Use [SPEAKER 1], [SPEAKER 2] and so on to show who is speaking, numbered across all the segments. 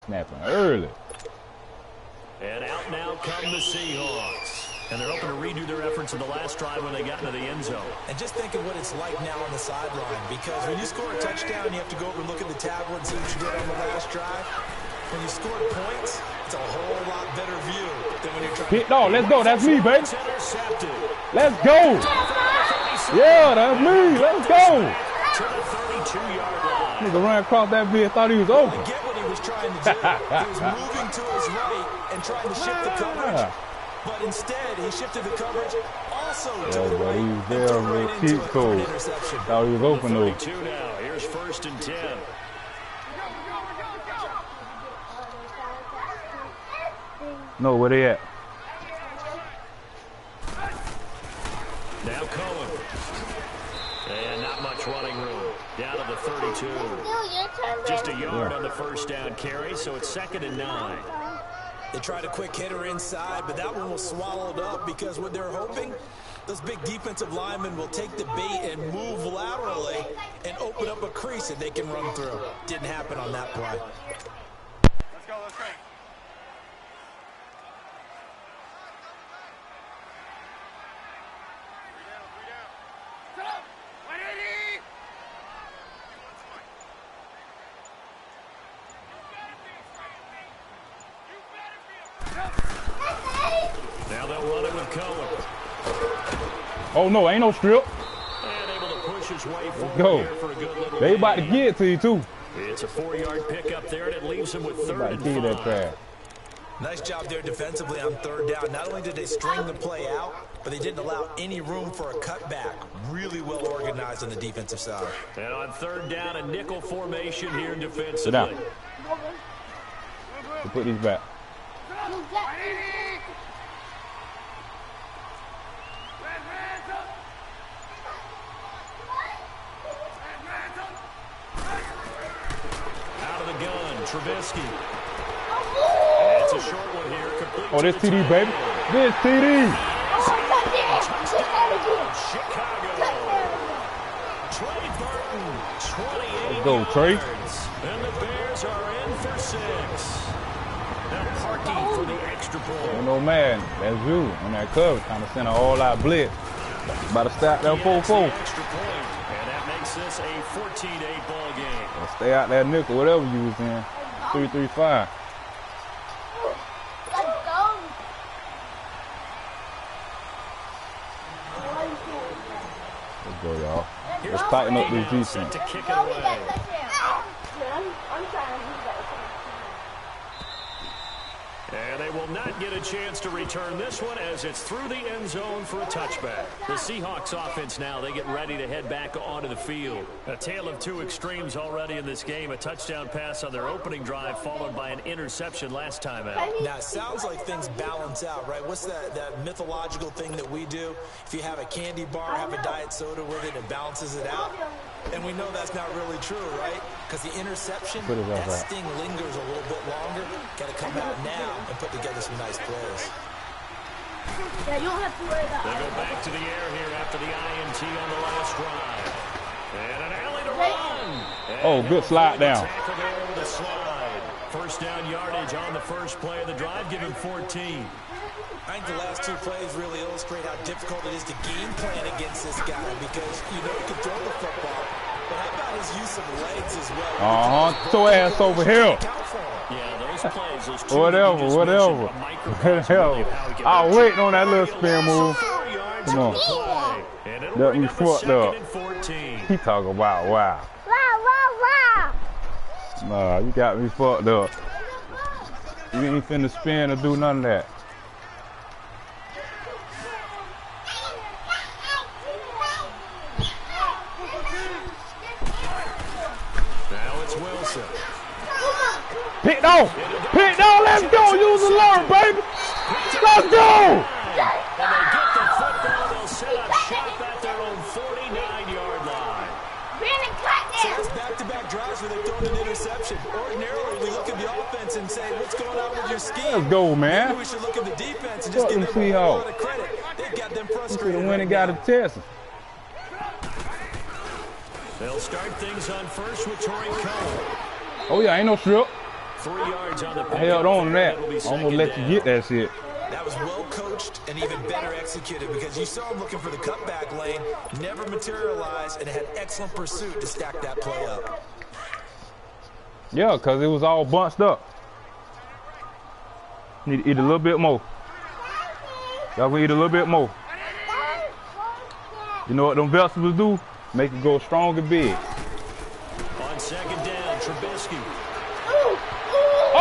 [SPEAKER 1] Snapping early.
[SPEAKER 2] And out now come the Seahawks. And they're hoping to redo their efforts in the last drive when they got into the end zone.
[SPEAKER 3] And just think of what it's like now on the sideline. Because when you score a touchdown, you have to go over and look at the tablet and see what you did on the last drive. When you score points, it's a whole lot better view than when you're trying to...
[SPEAKER 1] No, let's go. That's me, baby. Let's go. Yeah, that's me. Let's go.
[SPEAKER 2] To the 32-yard line.
[SPEAKER 1] Nigga ran across that bit, thought he was open.
[SPEAKER 3] I get what he was trying to do. He was moving to his right and trying to shift the coverage. But instead, he shifted the coverage also to the right.
[SPEAKER 1] He was there with a cheat code. Thought he was open though.
[SPEAKER 2] 32 now. Here's 1st and 10.
[SPEAKER 1] No, where they at?
[SPEAKER 2] Now Cohen. And not much running room. Down to the 32. Just a yard on the first down carry, so it's 2nd and 9.
[SPEAKER 3] They tried a quick hitter inside, but that one was swallowed up because what they're hoping, those big defensive linemen will take the bait and move laterally and open up a crease that they can run through. Didn't happen on that play.
[SPEAKER 4] Let's go, let's go.
[SPEAKER 2] Now they'll run it with Cohen.
[SPEAKER 1] Oh no, ain't no strip.
[SPEAKER 2] And able to push his way forward
[SPEAKER 1] go.
[SPEAKER 2] Here for a good little
[SPEAKER 1] They about to
[SPEAKER 2] gain.
[SPEAKER 1] get it to you too.
[SPEAKER 2] It's a 4-yard pickup there, and it leaves him with 3rd and 5.
[SPEAKER 1] That trash.
[SPEAKER 3] Nice job there defensively on 3rd down. Not only did they string the play out, but they didn't allow any room for a cutback. Really well organized on the defensive side.
[SPEAKER 2] And on 3rd down, a nickel formation here defensively.
[SPEAKER 1] Sit down. We'll put these back.
[SPEAKER 2] Out of the gun, Trubisky. It's a short one here. Complete
[SPEAKER 1] Oh, this TD, baby. This TD.
[SPEAKER 2] Chicago. Trey Burton, 28
[SPEAKER 1] Let's go, Trey.
[SPEAKER 2] yards. And the Bears are in for 6. Now Parkey for the extra point.
[SPEAKER 1] Ain't no man. That's you on that cover. Trying to send an all-out blitz. About to stop that 4-4.
[SPEAKER 2] Extra point. And that makes this a 14-8 ball game.
[SPEAKER 1] Stay out that nickel, whatever you was in. 3-3-5. Let's go, y'all. Let's tighten up this defense.
[SPEAKER 2] Set to kick it away. And they will not get a chance to return this one as it's through the end zone for a touchback. The Seahawks offense now, they get ready to head back onto the field. A tale of two extremes already in this game. A touchdown pass on their opening drive followed by an interception last time out.
[SPEAKER 3] Now, it sounds like things balance out, right? What's that mythological thing that we do? If you have a candy bar, have a diet soda with it, it balances it out. And we know that's not really true, right? Because the interception, that sting lingers a little bit longer. Got to come out now and put together some nice plays.
[SPEAKER 5] Yeah, you don't have to worry about it.
[SPEAKER 2] They go back to the air here after the INT on the last drive. And an alley to run.
[SPEAKER 1] Oh, good slide down.
[SPEAKER 2] Tackle there with a slide. First down yardage on the first play of the drive, give him 14.
[SPEAKER 3] I think the last two plays really illustrate how difficult it is to game plan against this guy because you know he can throw the football, but how about his use of legs as well?
[SPEAKER 1] Throw ass over here.
[SPEAKER 2] Yeah, those plays, those two
[SPEAKER 1] whatever. I'll wait on that little spin move. Come on. Let me fucked up. He talking about wow. Nah, you got me fucked up. You ain't finna spin or do none of that.
[SPEAKER 2] Now it's Wilson.
[SPEAKER 1] Pick down, let's go, use the Lord, baby. Let's go.
[SPEAKER 2] And they get the football, they'll set up shop at their own 49-yard line.
[SPEAKER 3] So it's back-to-back drives where they've thrown an interception. Ordinarily, we look at the offense and say, what's going on with your scheme?
[SPEAKER 1] Let's go, man.
[SPEAKER 3] Maybe we should look at the defense and just give them a lot of credit. They've got them frustrated.
[SPEAKER 1] You went and got a test.
[SPEAKER 2] They'll start things on first with Torrey Cole.
[SPEAKER 1] Oh, yeah, ain't no strip.
[SPEAKER 2] 3 yards on the
[SPEAKER 1] I held on to that. I'm gonna let you get that shit.
[SPEAKER 3] That was well coached and even better executed because you saw him looking for the cutback lane, never materialized, and had excellent pursuit to stack that play up.
[SPEAKER 1] Yeah, because it was all bunched up. Need to eat a little bit more. Y'all gonna eat a little bit more. You know what them vegetables do? Make it go strong and big.
[SPEAKER 2] On 2nd down, Trubisky.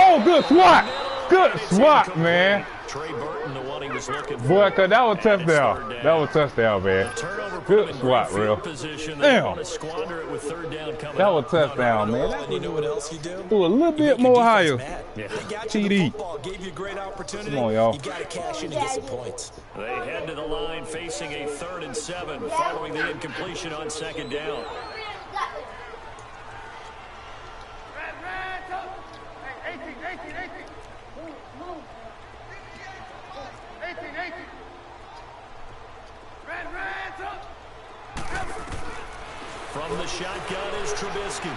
[SPEAKER 1] Oh, good swat! Good swat, man.
[SPEAKER 2] Trey Burton, the one he was looking for.
[SPEAKER 1] Boy, cause that was touchdown. That was touchdown, man. Good swat, real. Damn. That was touchdown, man.
[SPEAKER 3] And you know what else you do?
[SPEAKER 1] Do a little bit more higher.
[SPEAKER 3] TD. Gave you a great opportunity.
[SPEAKER 1] Come on, y'all.
[SPEAKER 3] You got to cash in and get some points.
[SPEAKER 2] They head to the line facing a 3rd and 7 following the incompletion on 2nd down. From the shotgun is Trubisky.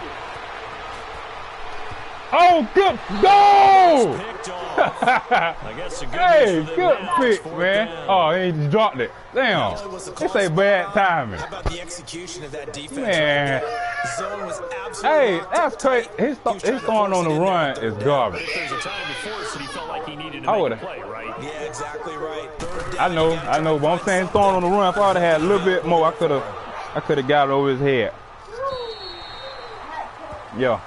[SPEAKER 1] Oh, good go!
[SPEAKER 2] Picked off. I guess a good
[SPEAKER 1] Hey, good pick, man. Oh, he just dropped it. Damn. It's a bad timing.
[SPEAKER 3] How about the execution of that defense?
[SPEAKER 1] Man.
[SPEAKER 3] Zone was absolutely
[SPEAKER 1] Hey, that's crazy. His throwing on the run is garbage.
[SPEAKER 2] If there's a time to force it, he felt like he needed to
[SPEAKER 1] I
[SPEAKER 2] make
[SPEAKER 1] would've-
[SPEAKER 2] a play, right?
[SPEAKER 3] Yeah, exactly right.
[SPEAKER 1] I know, but I'm saying throwing on the run. If I would have had a little bit more, I could have got it over his head. Yeah.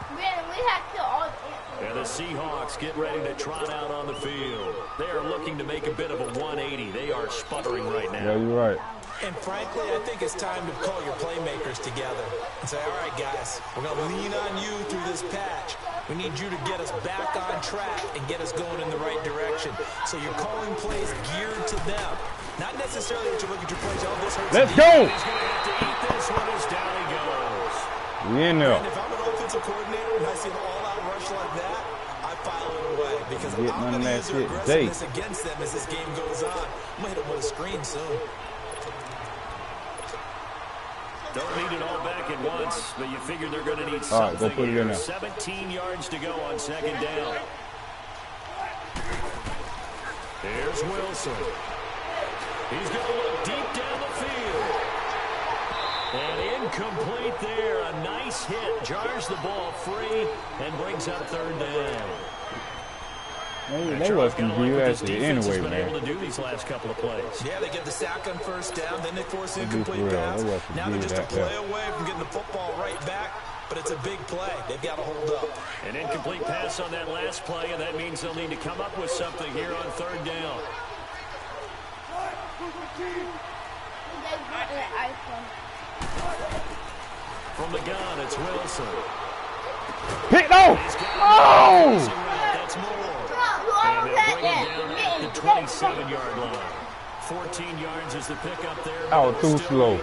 [SPEAKER 2] And the Seahawks get ready to trot out on the field. They are looking to make a bit of a 180. They are sputtering right now.
[SPEAKER 1] Yeah, you're right.
[SPEAKER 3] And frankly, I think it's time to call your playmakers together and say, all right, guys, we're going to lean on you through this patch. We need you to get us back on track and get us going in the right direction. So you're calling plays geared to them. Not necessarily that you look at your plays, oh, this hurts.
[SPEAKER 1] Let's go!
[SPEAKER 2] He's going to have to eat this one as down he goes.
[SPEAKER 1] We in there.
[SPEAKER 3] And if I'm an offensive coordinator and I see an all-out rush like that, I file it away because I'm going to use their aggressiveness against them as this game goes on. I'm going to hit them with a screen soon.
[SPEAKER 2] Don't need it all back at once, but you figure they're going to need something.
[SPEAKER 1] All right, go put it in there.
[SPEAKER 2] 17 yards to go on 2nd down. Here's Wilson. He's going to look deep down the field. And incomplete there. A nice hit. Jars the ball free and brings up 3rd down.
[SPEAKER 1] They wasn't view that shit anyway, man.
[SPEAKER 2] Able to do these last couple of plays.
[SPEAKER 3] Yeah, they get the sack on 1st down, then they force incomplete pass. Now they're just a play away from getting the football right back, but it's a big play. They've got to hold up.
[SPEAKER 2] An incomplete pass on that last play, and that means they'll need to come up with something here on 3rd down. From the gun, it's Wilson.
[SPEAKER 1] Hit, no! Oh!
[SPEAKER 2] That's more. And they'll bring it down at the 27-yard line. 14 yards is the pickup there.
[SPEAKER 1] That was too slow.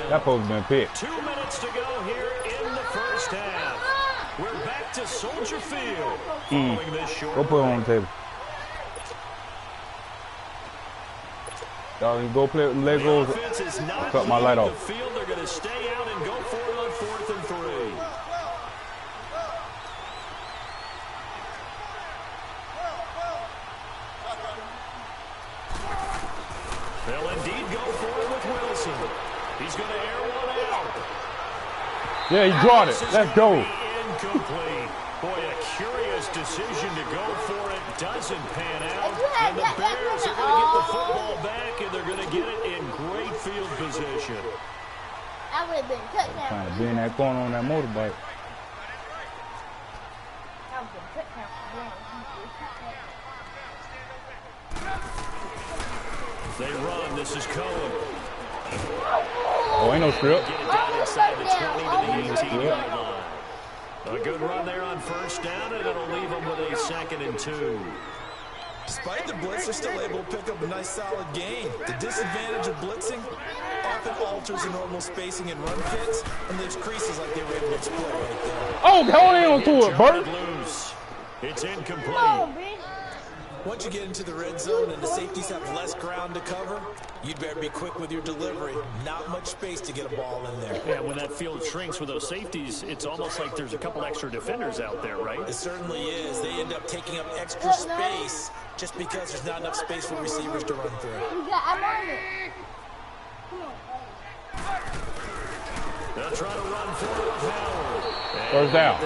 [SPEAKER 1] That supposed to been picked.
[SPEAKER 2] 2 minutes to go here in the 1st half. We're back to Soldier Field following this short
[SPEAKER 1] Go put it on the table. Y'all can go play with them Legos. I'll cut my light off.
[SPEAKER 2] The field, they're going to stay out and go for it on 4th and 3. They'll indeed go for it with Wilson. He's going to air one out.
[SPEAKER 1] Yeah, he drawed it. Let's go.
[SPEAKER 2] Incomplete. Boy, a curious decision to go for it. Doesn't pan out. And the Bears are going to get the football back, and they're going to get it in great field position.
[SPEAKER 5] I would have been touchdown.
[SPEAKER 1] Trying to be in that corner on that motorbike.
[SPEAKER 2] They run. This is Cohen.
[SPEAKER 1] Oh, ain't no strip.
[SPEAKER 2] Get it down inside the 20 to the 18-yard line. A good run there on 1st down, and it'll leave them with a 2nd and 2.
[SPEAKER 3] Despite the blitz, they're still able to pick up a nice solid gain. The disadvantage of blitzing often alters the normal spacing and run fits and leaves creases like they were able to exploit right there.
[SPEAKER 1] Oh, hold on to it, Bert.
[SPEAKER 2] Loose. It's incomplete.
[SPEAKER 3] Once you get into the red zone and the safeties have less ground to cover, you'd better be quick with your delivery. Not much space to get a ball in there.
[SPEAKER 2] Yeah, when that field shrinks with those safeties, it's almost like there's a couple extra defenders out there, right?
[SPEAKER 3] It certainly is. They end up taking up extra space just because there's not enough space for receivers to run through.
[SPEAKER 5] I'm on it. Come on.
[SPEAKER 2] They'll try to run forward with Howard.
[SPEAKER 1] First down.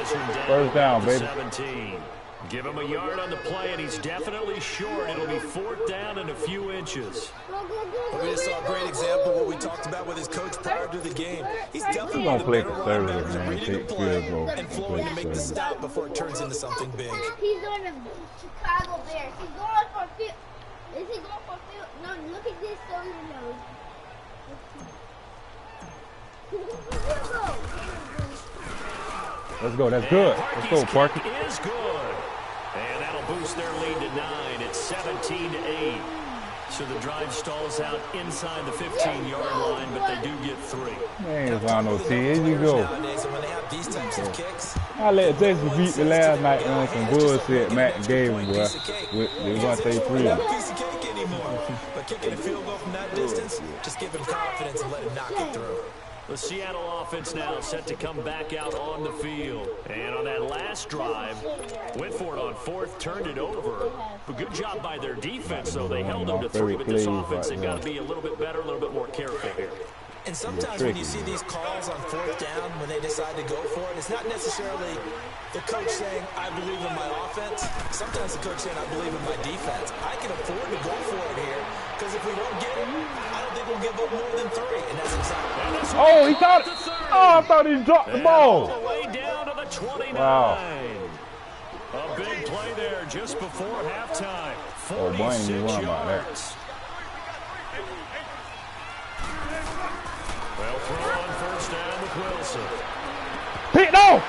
[SPEAKER 1] First down, baby.
[SPEAKER 2] 17. Give him a yard on the play, and he's definitely short. It'll be 4th down and a few inches.
[SPEAKER 3] We just saw a great example of what we talked about with his coach prior to the game. He's definitely
[SPEAKER 1] gonna play
[SPEAKER 3] better
[SPEAKER 1] conservative,
[SPEAKER 3] runner,
[SPEAKER 1] man.
[SPEAKER 3] reading the
[SPEAKER 1] Take
[SPEAKER 3] play
[SPEAKER 1] field goal.
[SPEAKER 3] and flowing to make the stop before it turns into something big.
[SPEAKER 5] He's on the Chicago Bears. He's going for field. Is he going for field? No, look at this so he knows.
[SPEAKER 1] Let's go. That's good. Let's go, Parky.
[SPEAKER 2] Is good. And that'll boost their lead to 9. It's 17-8. So the drive stalls out inside the 15-yard line, but they do get 3.
[SPEAKER 1] Man, it's on no 10. Here we go.
[SPEAKER 3] Nowadays, when they have these types of kicks,
[SPEAKER 1] I let Texas beat me last night on some bullshit Matt gave him, boy. They want to take 3.
[SPEAKER 3] not a piece of cake anymore. But kicking a field goal from that distance, just give him confidence and let him knock it through.
[SPEAKER 2] The Seattle offense now set to come back out on the field. And on that last drive, went for it on 4th, turned it over. But good job by their defense, though. They held them to 3, but this offense has got to be a little bit better, a little bit more careful here.
[SPEAKER 3] And sometimes when you see these calls on 4th down, when they decide to go for it, it's not necessarily the coach saying, I believe in my offense. Sometimes the coach saying, I believe in my defense. I can afford to go for it here, because if we don't get it, I don't think we'll give up more than 3. And that's exactly
[SPEAKER 1] Oh, he caught it. Oh, I thought he dropped the ball.
[SPEAKER 2] All the way down to the 29.
[SPEAKER 1] Wow.
[SPEAKER 2] A big play there just before halftime.
[SPEAKER 1] Oh, boy, you
[SPEAKER 2] 46
[SPEAKER 1] won about that.
[SPEAKER 2] yards. They'll throw on 1st down with Wilson.
[SPEAKER 1] Hit on!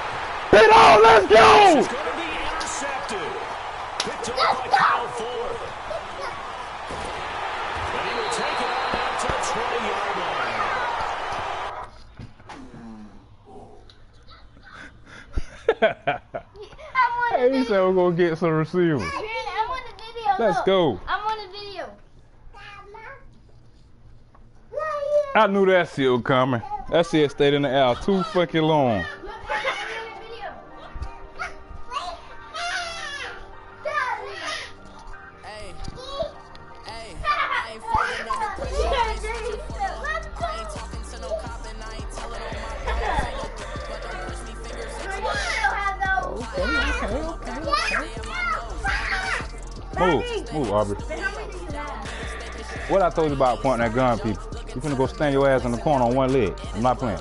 [SPEAKER 1] Hit on! Let's go!
[SPEAKER 2] It's going to be intercepted. Picked up by Kyle Fuller. And he will take it on out to the 20-yard line.
[SPEAKER 1] Hey, he said we're going to get some receivers.
[SPEAKER 5] I'm on the video.
[SPEAKER 1] Let's
[SPEAKER 5] Look.
[SPEAKER 1] go.
[SPEAKER 5] I'm on the video.
[SPEAKER 1] I knew that shit was coming. That shit stayed in the air too fucking long. Move, Aubrey. What I told you about pointing that gun, people? You finna go stand your ass in the corner on one leg. I'm not playing.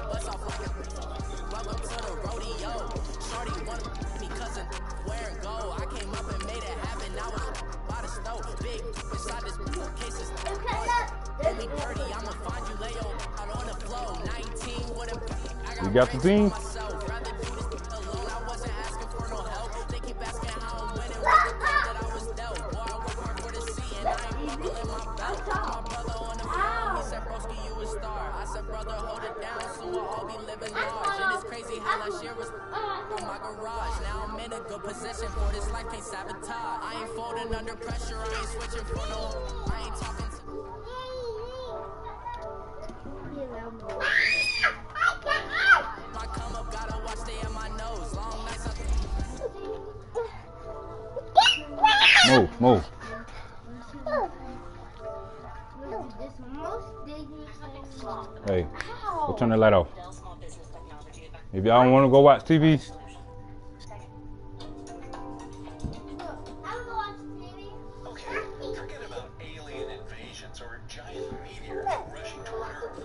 [SPEAKER 1] You got the team? Move. Hey, go turn the light off. If y'all don't want to go watch TV,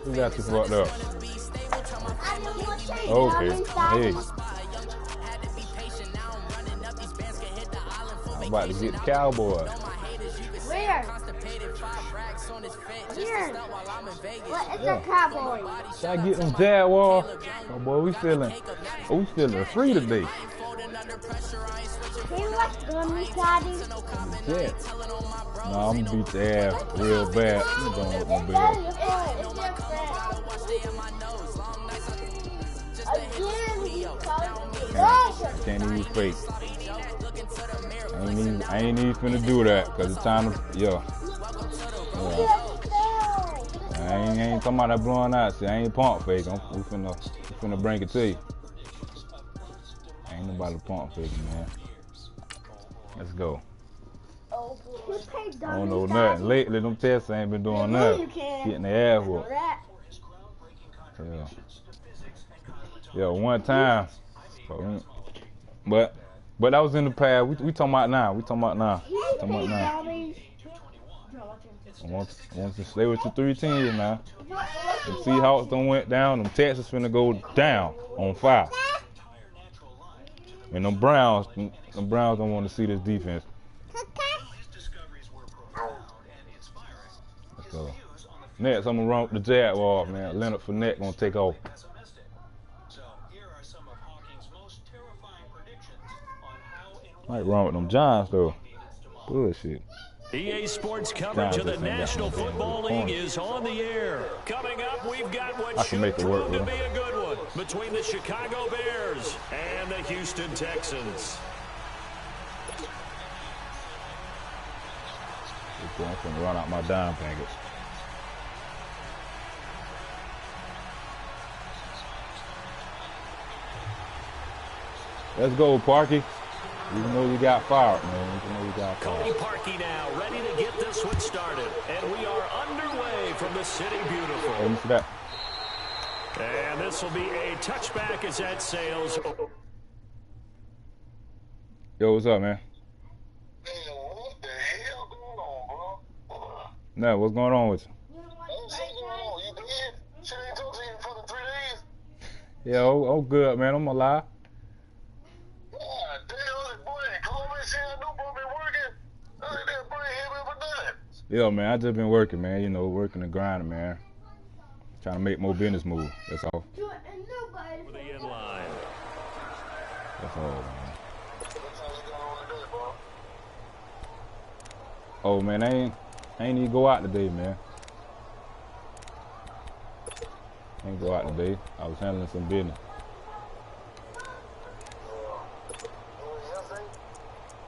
[SPEAKER 1] we got you fucked up. Okay, hey. I'm about to get the Cowboys.
[SPEAKER 5] Where? Here. What is a cowboy?
[SPEAKER 1] Should I get them Jaguars? Oh boy, we feeling free today.
[SPEAKER 5] Can you watch Gummy Cotty?
[SPEAKER 1] Yeah. No, I'm gonna beat the ass real bad. I'm going with my bed. Can't even fake. I I ain't even finna do that because it's time to, yeah. I ain't talking about that blowing out. See, I ain't pump fake. We finna bring it to you. Ain't nobody pump faking, man. Let's go. I don't know nothing. Lately, them tests ain't been doing nothing. Getting their ass whooped. Yeah. Yeah, one time. But that was in the past. We talking about now. We talking about now. I want to stay with the 3 teams now. The Seahawks done went down. Them Texans finna go down on 5. And them Browns don't want to see this defense. Let's go. Next, I'm gonna run with the Jaguars, man. Leonard Fournette gonna take off. Might run with them Giants though. Bullshit.
[SPEAKER 2] EA Sports coverage of the National Football League is on the air. Coming up, we've got what should prove to be a good one between the Chicago Bears and the Houston Texans.
[SPEAKER 1] I'm gonna run out my dime package. Let's go, Parky. Even though you got fired, man. Even though you got fired.
[SPEAKER 2] Cody Parkey now ready to get this one started. And we are underway from the City Beautiful.
[SPEAKER 1] Let me see that.
[SPEAKER 2] And this will be a touchback as that sails.
[SPEAKER 1] Yo, what's up, man?
[SPEAKER 6] Hey, what the hell going on, bro?
[SPEAKER 1] No, what's going on with you?
[SPEAKER 6] What's going on? You good? Shit ain't talked to you for the 3 days?
[SPEAKER 1] Yeah, oh good, man. I'm alive. Yeah, man, I just been working, man. You know, working and grinding, man. Trying to make more business moves. That's all.
[SPEAKER 2] For the end line.
[SPEAKER 1] That's all, man. Oh, man, I ain't even go out today, man. I ain't go out today. I was handling some business.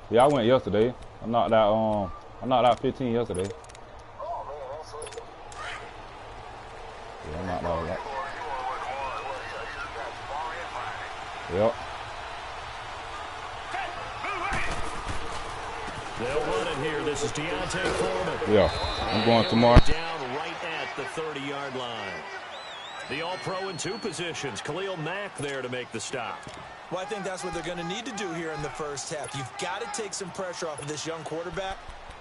[SPEAKER 1] Yeah, I went yesterday. I knocked out 15 yesterday.
[SPEAKER 6] Oh, man, that's sweet.
[SPEAKER 1] Yeah, I knocked out that. Yep.
[SPEAKER 2] They'll run it here. This is Deontay Foreman.
[SPEAKER 1] Yeah, I'm going tomorrow.
[SPEAKER 2] Down right at the 30-yard line. The All-Pro in 2 positions. Khalil Mack there to make the stop.
[SPEAKER 3] Well, I think that's what they're going to need to do here in the first half. You've got to take some pressure off of this young quarterback,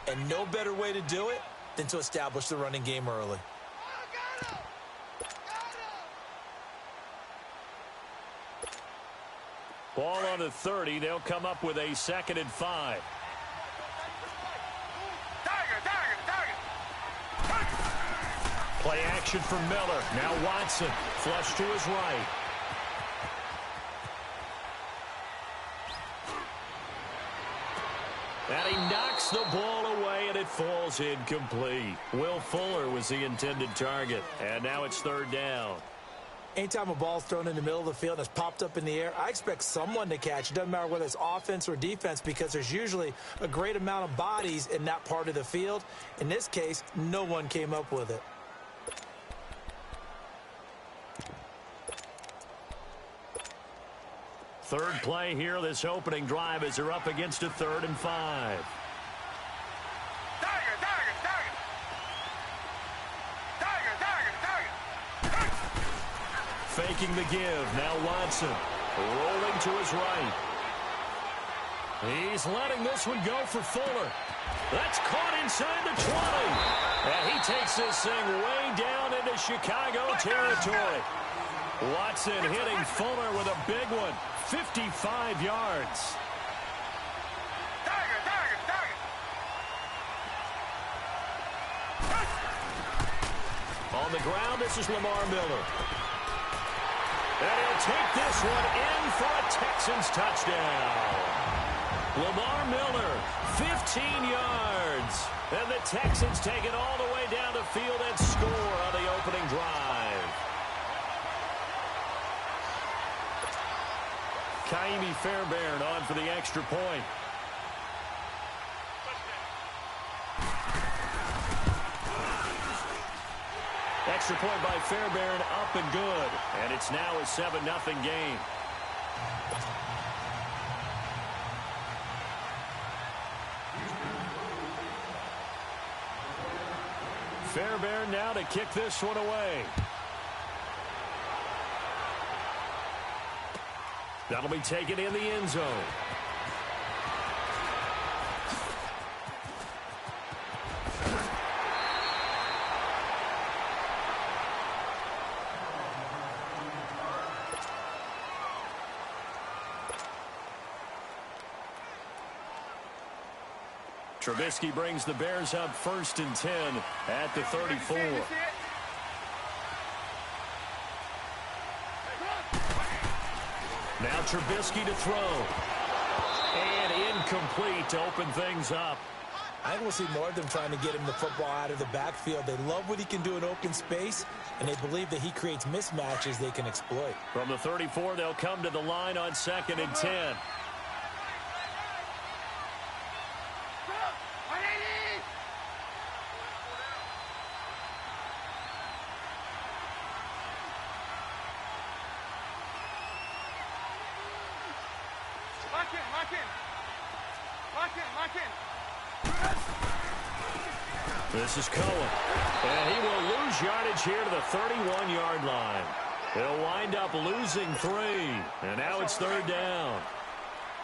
[SPEAKER 3] and no better way to do it than to establish the running game early.
[SPEAKER 2] Ball on the 30. They'll come up with a 2nd and 5. Play action for Miller. Now Watson. Flush to his right. And he knocks the ball away, and it falls incomplete. Will Fuller was the intended target. And now it's 3rd down.
[SPEAKER 3] Anytime a ball's thrown in the middle of the field and it's popped up in the air, I expect someone to catch. It doesn't matter whether it's offense or defense because there's usually a great amount of bodies in that part of the field. In this case, no one came up with it.
[SPEAKER 2] Third play here, this opening drive as they're up against a 3rd and 5. Faking the give. Now Watson rolling to his right. He's letting this one go for Fuller. That's caught inside the 20. And he takes this thing way down into Chicago territory. Watson hitting Fuller with a big one. 55 yards. On the ground, this is Lamar Miller. And he'll take this one in for a Texans touchdown. Lamar Miller, 15 yards. And the Texans take it all the way down the field and score on the opening drive. Kaimi Fairbairn on for the extra point. Extra point by Fairbairn, up and good. And it's now a 7-0 game. Fairbairn now to kick this one away. That'll be taken in the end zone. Trubisky brings the Bears up 1st and 10 at the 34. Now Trubisky to throw. And incomplete to open things up.
[SPEAKER 3] I think we'll see more of them trying to get him the football out of the backfield. They love what he can do in open space, and they believe that he creates mismatches they can exploit.
[SPEAKER 2] From the 34, they'll come to the line on 2nd and 10. This is Cohen. And he will lose yardage here to the 31-yard line. He'll wind up losing 3. And now it's 3rd down.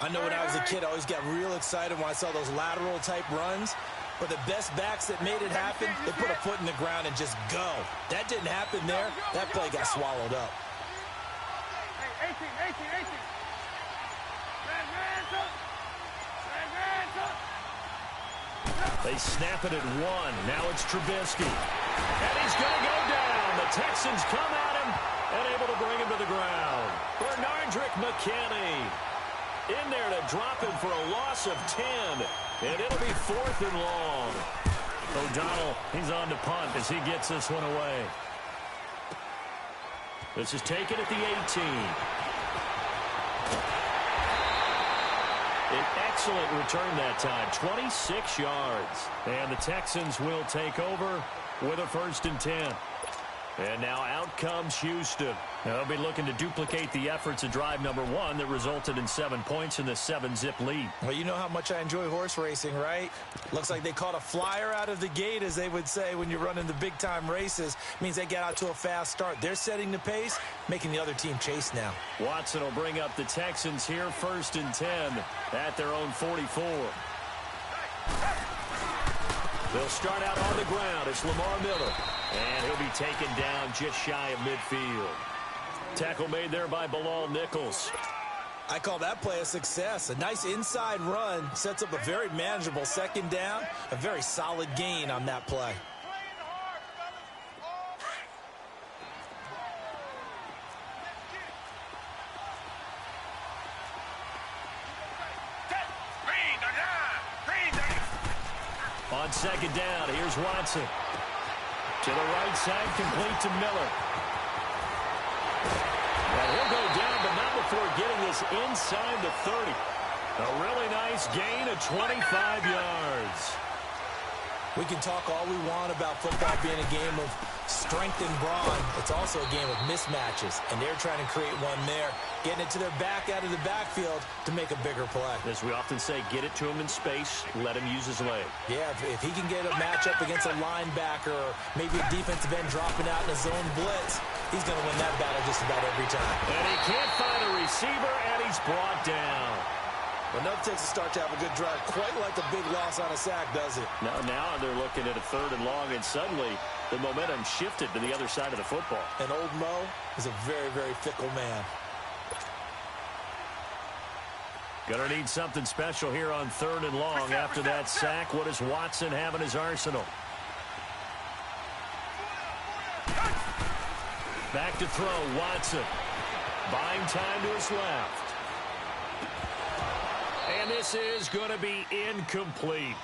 [SPEAKER 3] I know when I was a kid, I always got real excited when I saw those lateral-type runs. But the best backs that made it happen, they put a foot in the ground and just go. That didn't happen there. That play got swallowed up.
[SPEAKER 4] 18.
[SPEAKER 2] They snap it at 1. Now it's Trubisky. And he's going to go down. The Texans come at him and able to bring him to the ground. Bernardrick McKinney in there to drop him for a loss of 10. And it'll be 4th and long. O'Donnell, he's on to punt as he gets this one away. This is taken at the 18. An excellent return that time, 26 yards. And the Texans will take over with a 1st and 10. And now out comes Houston. They'll be looking to duplicate the efforts of drive number 1 that resulted in 7 points in the 7-zip lead.
[SPEAKER 3] Well, you know how much I enjoy horse racing, right? Looks like they caught a flyer out of the gate, as they would say when you're running the big-time races. Means they get out to a fast start. They're setting the pace, making the other team chase now.
[SPEAKER 2] Watson will bring up the Texans here 1st and 10 at their own 44. They'll start out on the ground. It's Lamar Miller. And he'll be taken down just shy of midfield. Tackle made there by Bilal Nichols.
[SPEAKER 3] I call that play a success. A nice inside run sets up a very manageable 2nd down. A very solid gain on that play.
[SPEAKER 2] On 2nd down, here's Watson. To the right side, complete to Miller. And he'll go down, but not before getting this inside the 30. A really nice gain of 25 yards.
[SPEAKER 3] We can talk all we want about football being a game of strength and brawn. It's also a game of mismatches, and they're trying to create one there, getting it to their back out of the backfield to make a bigger play.
[SPEAKER 2] As we often say, get it to him in space, let him use his leg.
[SPEAKER 3] Yeah, if he can get a matchup against a linebacker or maybe a defensive end dropping out in a zone blitz, he's going to win that battle just about every time.
[SPEAKER 2] And he can't find a receiver, and he's brought down.
[SPEAKER 3] Enough takes a start to have a good drive, quite like a big loss on a sack, does it?
[SPEAKER 2] Now they're looking at a 3rd and long, and suddenly the momentum shifted to the other side of the football.
[SPEAKER 3] And old Mo is a very, very fickle man.
[SPEAKER 2] Gonna need something special here on 3rd and long. After that sack, what does Watson have in his arsenal? Back to throw, Watson. Buying time to his left. And this is going to be incomplete.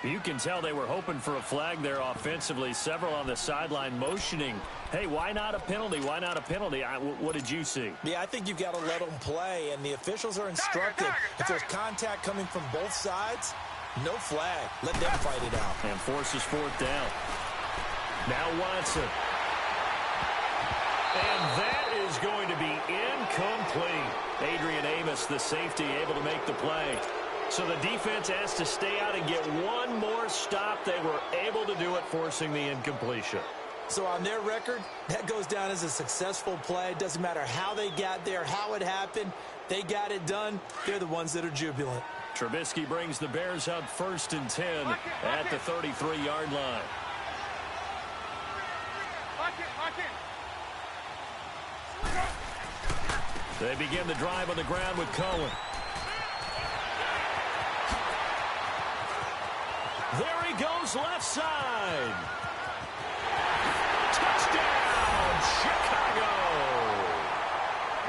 [SPEAKER 2] You can tell they were hoping for a flag there offensively. Several on the sideline motioning, hey, why not a penalty? Why not a penalty? What did you see?
[SPEAKER 3] Yeah, I think you've got to let them play, and the officials are instructed. If there's contact coming from both sides, no flag. Let them fight it out.
[SPEAKER 2] And forces 4th down. Now Watson. And that is going to be incomplete. Adrian Amos, the safety, able to make the play. So the defense has to stay out and get one more stop. They were able to do it, forcing the incompletion.
[SPEAKER 3] So on their record, that goes down as a successful play. It doesn't matter how they got there, how it happened. They got it done. They're the ones that are jubilant.
[SPEAKER 2] Trubisky brings the Bears up 1st and 10 at the 33-yard line. They begin the drive on the ground with Cohen. There he goes, left side. Touchdown, Chicago.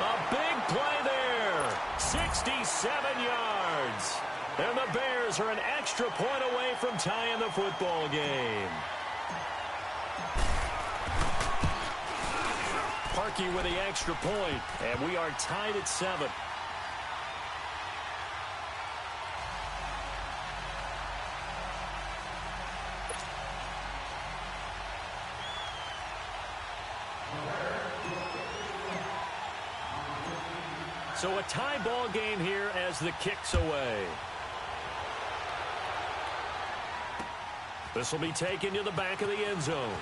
[SPEAKER 2] A big play there. 67 yards. And the Bears are an extra point away from tying the football game. Parkey with the extra point, and we are tied at 7. So a tie ball game here as the kick's away. This will be taken to the back of the end zone.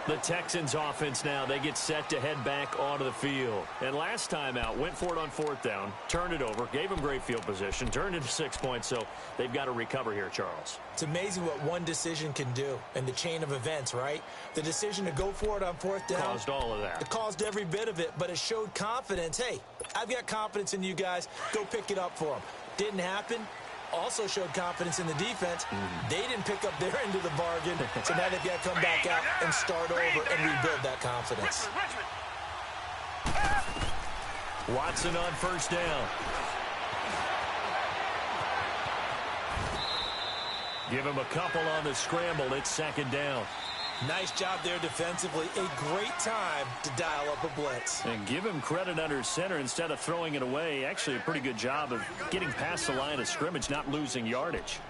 [SPEAKER 2] The Texans offense now, they get set to head back onto the field. And last time out, went for it on 4th down, turned it over, gave them great field position, turned it to 6 points, so they've got to recover here, Charles.
[SPEAKER 3] It's amazing what one decision can do in the chain of events, right? The decision to go for it on 4th down.
[SPEAKER 2] Caused all of that.
[SPEAKER 3] It caused every bit of it, but it showed confidence. Hey, I've got confidence in you guys. Go pick it up for them. Didn't happen. Also showed confidence in the defense. They didn't pick up their end of the bargain, so now they've got to come back out and start over and rebuild that confidence.
[SPEAKER 2] Watson on 1st down. Give him a couple on the scramble. It's 2nd down.
[SPEAKER 3] Nice job there defensively. A great time to dial up a blitz.
[SPEAKER 2] And give him credit under center instead of throwing it away. Actually a pretty good job of getting past the line of scrimmage, not losing yardage.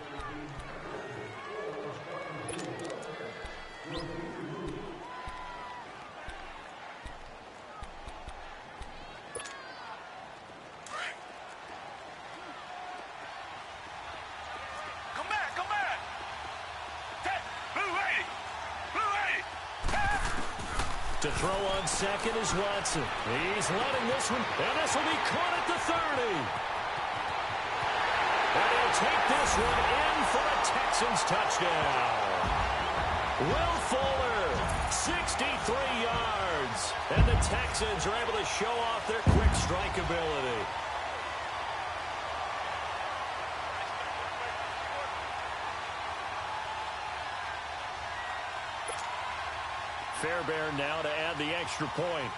[SPEAKER 2] To throw on 2nd is Watson. He's letting this one, and this will be caught at the 30. And he'll take this one in for a Texans touchdown. Will Fuller, 63 yards. And the Texans are able to show off their quick strike ability. Fairbairn now to add the extra point.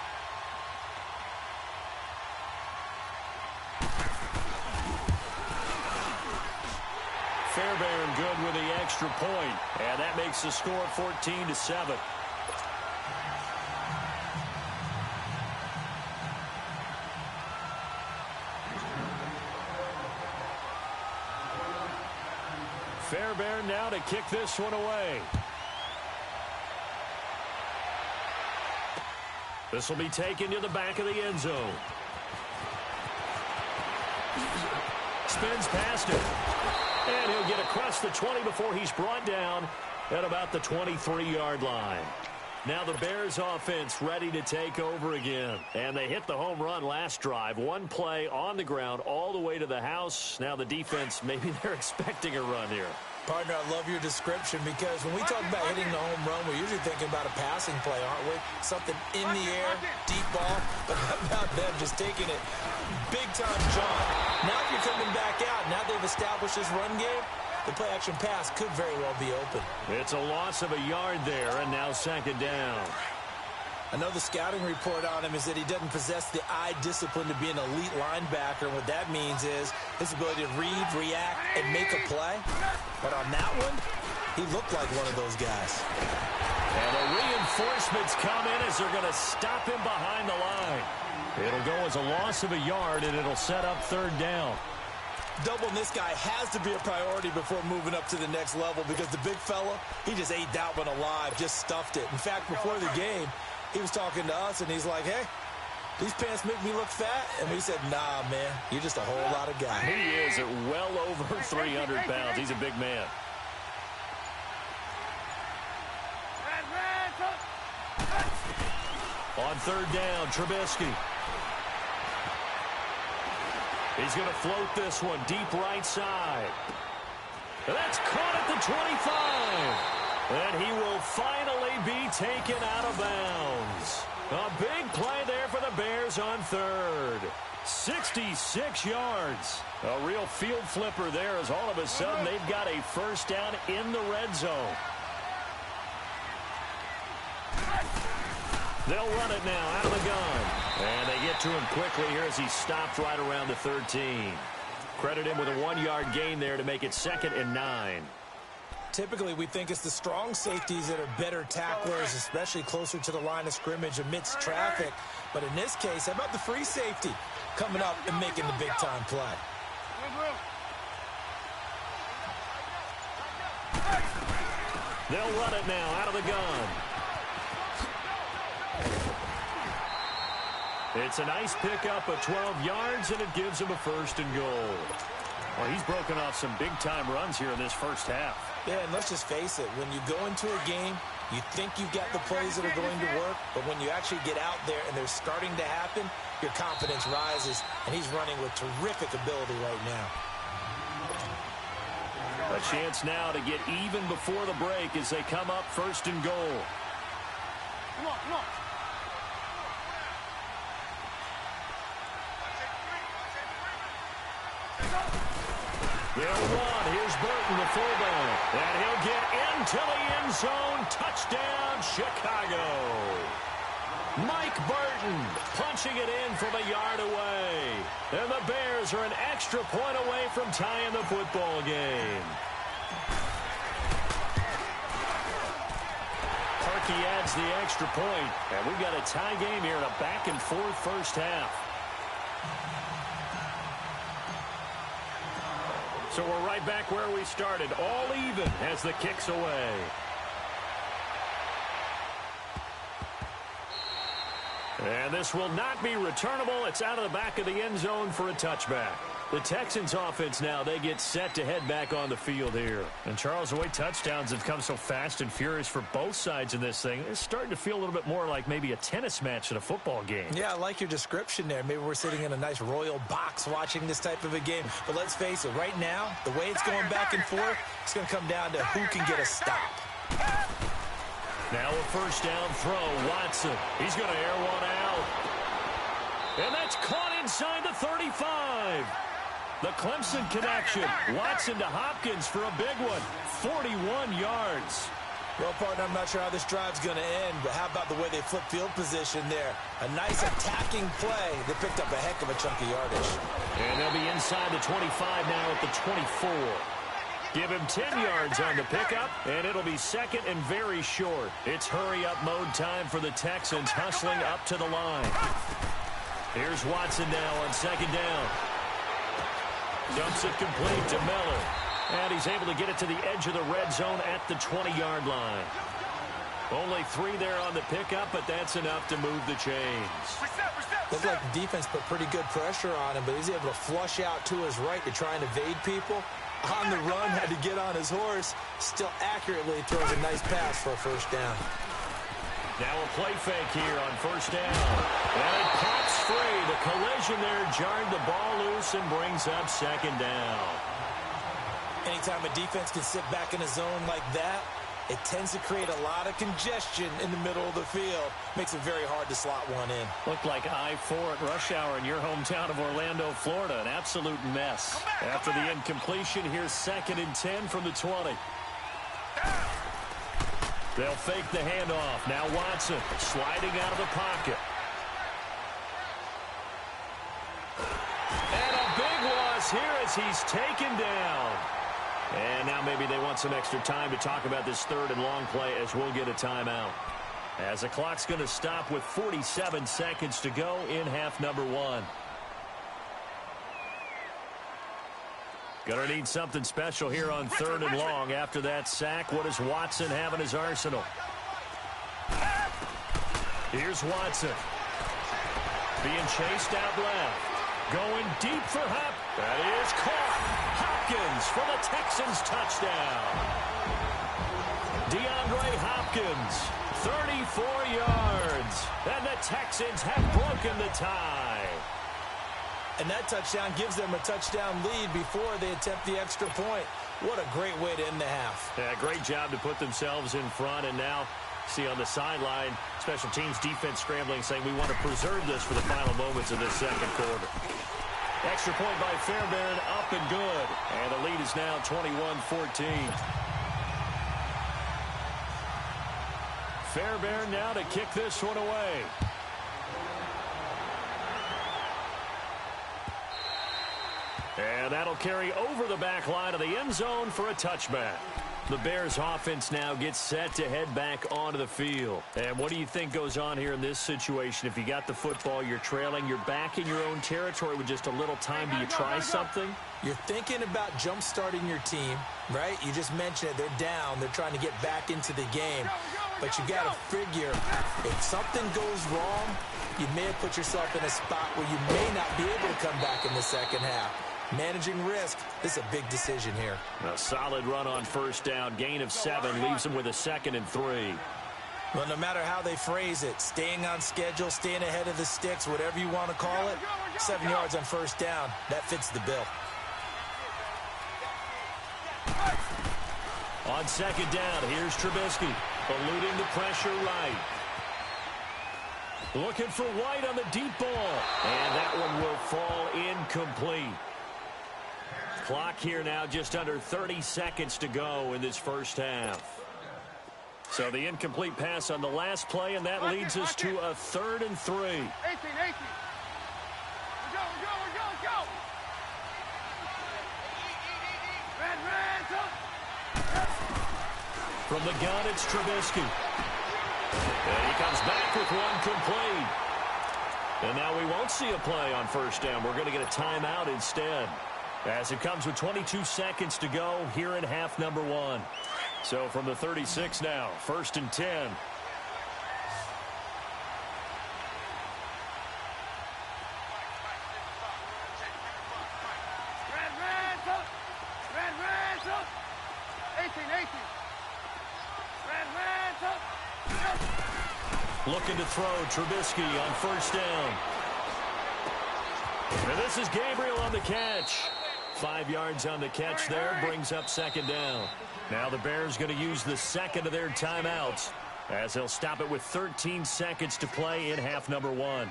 [SPEAKER 2] Fairbairn good with the extra point, and that makes the score 14-7. Fairbairn now to kick this one away. This will be taken to the back of the end zone. Spins past it. And he'll get across the 20 before he's brought down at about the 23-yard line. Now the Bears offense ready to take over again. And they hit the home run last drive. One play on the ground all the way to the house. Now the defense, maybe they're expecting a run here.
[SPEAKER 3] Partner, I love your description because when we talk about hitting the home run, we're usually thinking about a passing play, aren't we? Something in the air, deep ball, but how about them just taking it big-time jump? Now if you're coming back out, now they've established this run game, the play-action pass could very well be open.
[SPEAKER 2] It's a loss of a yard there, and now 2nd down.
[SPEAKER 3] I know the scouting report on him is that he doesn't possess the eye discipline to be an elite linebacker. What that means is his ability to read, react, and make a play. But on that one, he looked like one of those guys.
[SPEAKER 2] And the reinforcements come in as they're going to stop him behind the line. It'll go as a loss of a yard, and it'll set up 3rd down.
[SPEAKER 3] Doubling this guy has to be a priority before moving up to the next level because the big fella, he just ate that one alive, just stuffed it. In fact, before the game, he was talking to us, and he's like, hey, these pants make me look fat. And we said, nah, man, you're just a whole lot of guy.
[SPEAKER 2] He is at well over 300 pounds. He's a big man. On third down, Trubisky. He's going to float this one deep right side. That's caught at the 25. And he will finally be taken out of bounds. A big play there for the Bears on third. 66 yards. A real field flipper there as all of a sudden they've got a first down in the red zone. They'll run it now out of the gun. And they get to him quickly here as he stopped right around the 13. Credit him with a 1-yard gain there to make it 2nd and 9.
[SPEAKER 3] Typically, we think it's the strong safeties that are better tacklers, especially closer to the line of scrimmage amidst traffic. But in this case, how about the free safety coming up and making the big-time play?
[SPEAKER 2] They'll run it now out of the gun. It's a nice pickup of 12 yards, and it gives him a 1st and goal. Well, he's broken off some big-time runs here in this first half.
[SPEAKER 3] Yeah, and let's just face it. When you go into a game, you think you've got the plays that are going to work, but when you actually get out there and they're starting to happen, your confidence rises, and he's running with terrific ability right now.
[SPEAKER 2] A chance now to get even before the break as they come up 1st and goal.
[SPEAKER 4] Come on, come on.
[SPEAKER 2] They'll run. Here's Burton, the fullback. And he'll get into the end zone. Touchdown, Chicago. Mike Burton punching it in from a yard away. And the Bears are an extra point away from tying the football game. Parkey adds the extra point. And we've got a tie game here in a back-and-forth first half. So we're right back where we started, all even as the kick's away. And this will not be returnable. It's out of the back of the end zone for a touchback. The Texans offense now, they get set to head back on the field here. And Charles, the way touchdowns have come so fast and furious for both sides in this thing, it's starting to feel a little bit more like maybe a tennis match at a football game.
[SPEAKER 3] Yeah, I like your description there. Maybe we're sitting in a nice royal box watching this type of a game. But let's face it, right now, the way it's going back and forth, it's going to come down to who can get a stop.
[SPEAKER 2] Now a first down throw, Watson. He's going to air one out. And that's caught inside the 35. The Clemson connection. Watson to Hopkins for a big one. 41 yards.
[SPEAKER 3] Well, partner, I'm not sure how this drive's going to end, but how about the way they flip field position there? A nice attacking play that picked up a heck of a chunk of yardage.
[SPEAKER 2] And they'll be inside the 25 now at the 24. Give him 10 yards on the pickup, and it'll be 2nd and very short. It's hurry-up mode time for the Texans, hustling up to the line. Here's Watson now on 2nd down. Dumps it complete to Miller. And he's able to get it to the edge of the red zone at the 20-yard line. Only 3 there on the pickup, but that's enough to move the chains.
[SPEAKER 3] Looks like the defense put pretty good pressure on him, but he's able to flush out to his right to try and evade people. On the run, had to get on his horse. Still accurately throws a nice pass for a first down.
[SPEAKER 2] Now a play fake here on first down. And it pops free. The collision there jarred the ball loose and brings up 2nd down.
[SPEAKER 3] Anytime a defense can sit back in a zone like that, it tends to create a lot of congestion in the middle of the field. Makes it very hard to slot one in.
[SPEAKER 2] Looked like I-4 at rush hour in your hometown of Orlando, Florida. An absolute mess. After the incompletion, here's 2nd and 10 from the 20. They'll fake the handoff. Now Watson sliding out of the pocket. And a big loss here as he's taken down. And now maybe they want some extra time to talk about this 3rd and long play as we'll get a timeout. As the clock's going to stop with 47 seconds to go in half number 1. Going to need something special here on 3rd and long. After that sack, what does Watson have in his arsenal? Here's Watson. Being chased out left. Going deep for Hop. That is caught. Hopkins for the Texans touchdown. DeAndre Hopkins, 34 yards. And the Texans have broken the tie.
[SPEAKER 3] And that touchdown gives them a touchdown lead before they attempt the extra point. What a great way to end the half.
[SPEAKER 2] Yeah, great job to put themselves in front. And now, see on the sideline, special teams defense scrambling, saying we want to preserve this for the final moments of this second quarter. Extra point by Fairbairn, up and good. And the lead is now 21-14. Fairbairn now to kick this one away. And that'll carry over the back line of the end zone for a touchback. The Bears offense now gets set to head back onto the field. And what do you think goes on here in this situation? If you got the football, you're trailing, you're back in your own territory with just a little time. Do you try something?
[SPEAKER 3] You're thinking about jump-starting your team, right? You just mentioned it. They're down. They're trying to get back into the game. But you got to figure, if something goes wrong, you may have put yourself in a spot where you may not be able to come back in the second half. Managing risk, this is a big decision here.
[SPEAKER 2] A solid run on 1st down. Gain of 7 leaves them with a 2nd and 3.
[SPEAKER 3] Well, no matter how they phrase it, staying on schedule, staying ahead of the sticks, whatever you want to call it, 7 yards on 1st down, that fits the bill.
[SPEAKER 2] On 2nd down, here's Trubisky, eluding the pressure right. Looking for White on the deep ball. And that one will fall incomplete. Clock here now just under 30 seconds to go in this first half. So the incomplete pass on the last play, and that leads us to a 3rd and 3.
[SPEAKER 4] 18. Go.
[SPEAKER 2] From the gun, it's Trubisky. And he comes back with one complete. And now we won't see a play on 1st down. We're going to get a timeout instead, as it comes with 22 seconds to go here in half number 1. So from the 36 now, 1st and 10. Looking to throw, Trubisky on 1st down. And this is Gabriel on the catch. 5 yards on the catch there, brings up 2nd down. Now the Bears going to use the 2nd of their timeouts, as they'll stop it with 13 seconds to play in half number 1.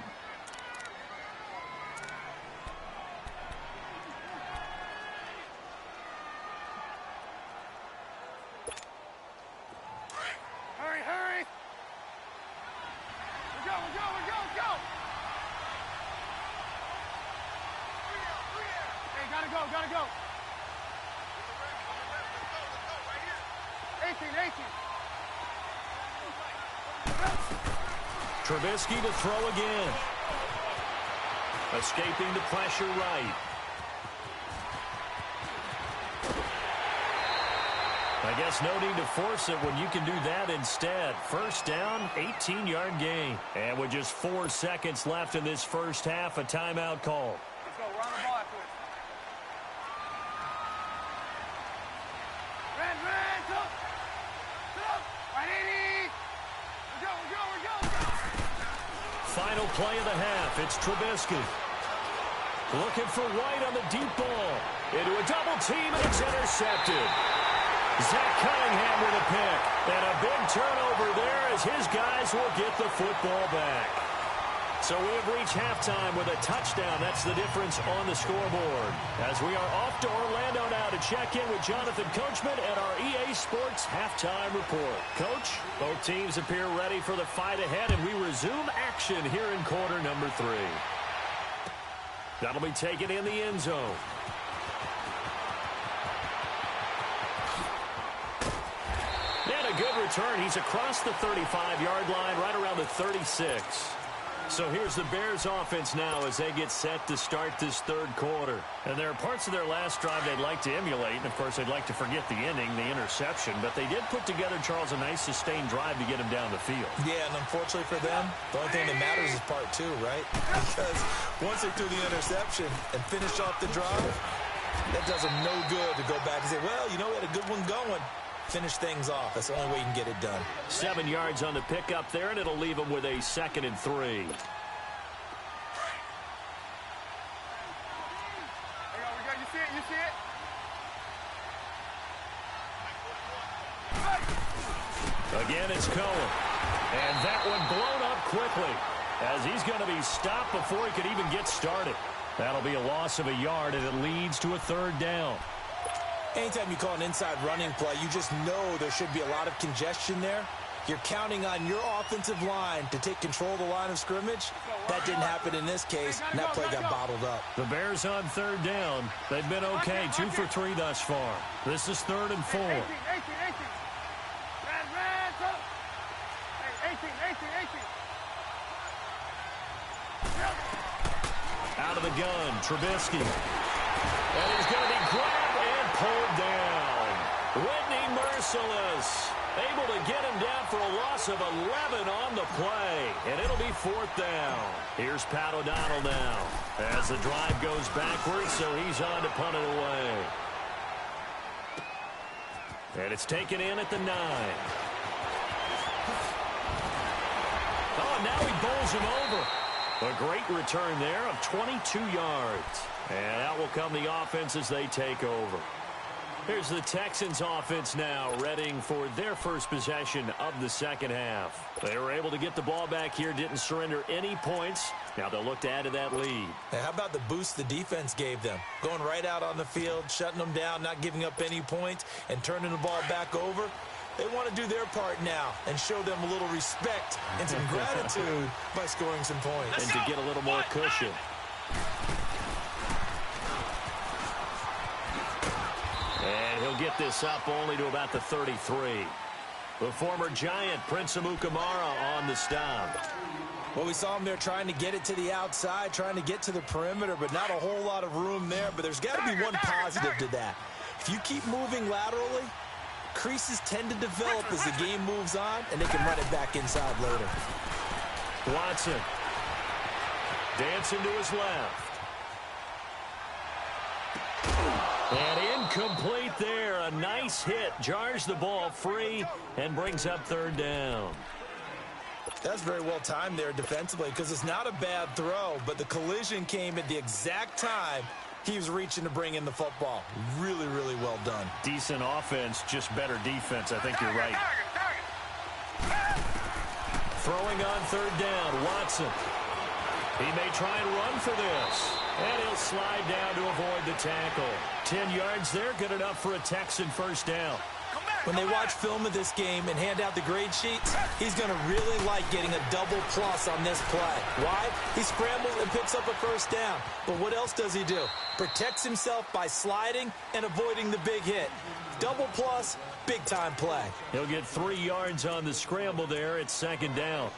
[SPEAKER 4] Hurry. Go. Hey, gotta go. 18.
[SPEAKER 2] Trubisky to throw again. Escaping the pressure right. I guess no need to force it when you can do that instead. 1st down, 18-yard gain. And with just 4 seconds left in this first half, a timeout call.
[SPEAKER 4] Let's go. We're on the ball after it. Red. Right, 80. Go.
[SPEAKER 2] Final play of the half. It's Trubisky. Looking for White on the deep ball. Into a double team, and it's intercepted. Zach Cunningham with a pick. And a big turnover there as his guys will get the football back. So we have reached halftime with a touchdown. That's the difference on the scoreboard. As we are off to Orlando now to check in with Jonathan Coachman at our EA Sports Halftime Report. Coach, both teams appear ready for the fight ahead, and we resume action here in quarter number 3. That'll be taken in the end zone. And a good return. He's across the 35-yard line, right around the 36. So here's the Bears offense now as they get set to start this third quarter. And there are parts of their last drive they'd like to emulate. And, of course, they'd like to forget the ending, the interception. But they did put together, Charles, a nice sustained drive to get him down the field.
[SPEAKER 3] Yeah, and unfortunately for them, the only thing that matters is part two, right? Because once they threw the interception and finished off the drive, that does them no good to go back and say, well, you know, we had a good one going. Finish things off. That's the only way you can get it done.
[SPEAKER 2] 7 yards on the pickup there, and it'll leave them with a 2nd and 3.
[SPEAKER 4] There you go, you see it, you see it?
[SPEAKER 2] Again, it's Cohen. And that one blown up quickly as he's going to be stopped before he could even get started. That'll be a loss of a yard, and it leads to a 3rd down.
[SPEAKER 3] Anytime you call an inside running play, you just know there should be a lot of congestion there. You're counting on your offensive line to take control of the line of scrimmage. That didn't happen in this case, and that play got bottled up.
[SPEAKER 2] The Bears on 3rd down. They've been okay, 2 for 3 thus far. This is 3rd and 4.
[SPEAKER 4] 18. Ran, go. Hey, 18.
[SPEAKER 2] Out of the gun, Trubisky. And he's going to be grabbed and pulled down. Whitney Merciless able to get him down for a loss of 11 on the play. And it'll be 4th down. Here's Pat O'Donnell now as the drive goes backwards, so he's on to punt it away. And it's taken in at the 9. Oh, now he bowls him over. A great return there of 22 yards. And out will come the offense as they take over. Here's the Texans offense now, readying for their first possession of the second half. They were able to get the ball back here, didn't surrender any points. Now they'll look to add to that lead.
[SPEAKER 3] Hey, how about the boost the defense gave them? Going right out on the field, shutting them down, not giving up any points, and turning the ball back over. They want to do their part now and show them a little respect and some gratitude by scoring some points.
[SPEAKER 2] And to get a little more cushion. And he'll get this up only to about the 33. The former Giant, Prince Amukamara, on the stop.
[SPEAKER 3] Well, we saw him there trying to get it to the outside, trying to get to the perimeter, but not a whole lot of room there. But there's got to be one positive to that. If you keep moving laterally, creases tend to develop as the game moves on, and they can run it back inside later.
[SPEAKER 2] Watson dancing to his left. And incomplete there. A nice hit. Jars the ball free and brings up 3rd down.
[SPEAKER 3] That's very well timed there defensively because it's not a bad throw, but the collision came at the exact time he was reaching to bring in the football. Really, really well done.
[SPEAKER 2] Decent offense, just better defense. I think you're right. Throwing on 3rd down, Watson. He may try and run for this. And he'll slide down to avoid the tackle. 10 yards there, good enough for a Texan first down.
[SPEAKER 3] When they watch film of this game and hand out the grade sheets, he's going to really like getting a double plus on this play. Why? He scrambles and picks up a first down. But what else does he do? Protects himself by sliding and avoiding the big hit. Double plus, big-time play.
[SPEAKER 2] He'll get 3 yards on the scramble there at 2nd down.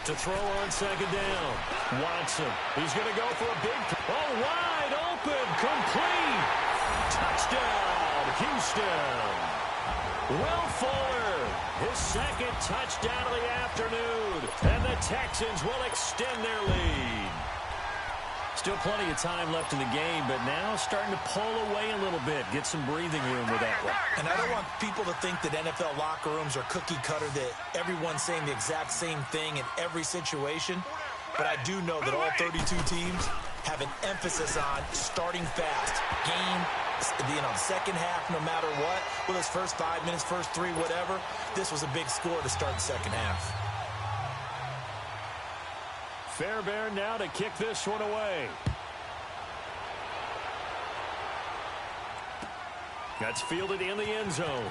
[SPEAKER 2] To throw on 2nd down. Watson. He's going to go for a big... Oh, wide open. Complete. Touchdown, Houston. Will Fuller. His 2nd touchdown of the afternoon. And the Texans will extend their lead. Still plenty of time left in the game, but now starting to pull away a little bit. Get some breathing room with that one.
[SPEAKER 3] And I don't want people to think that NFL locker rooms are cookie cutter, that everyone's saying the exact same thing in every situation. But I do know that all 32 teams have an emphasis on starting fast. Game, the second half, no matter what. Well, those first 5 minutes, first 3, whatever. This was a big score to start the second half.
[SPEAKER 2] Fairbairn now to kick this one away. That's fielded in the end zone.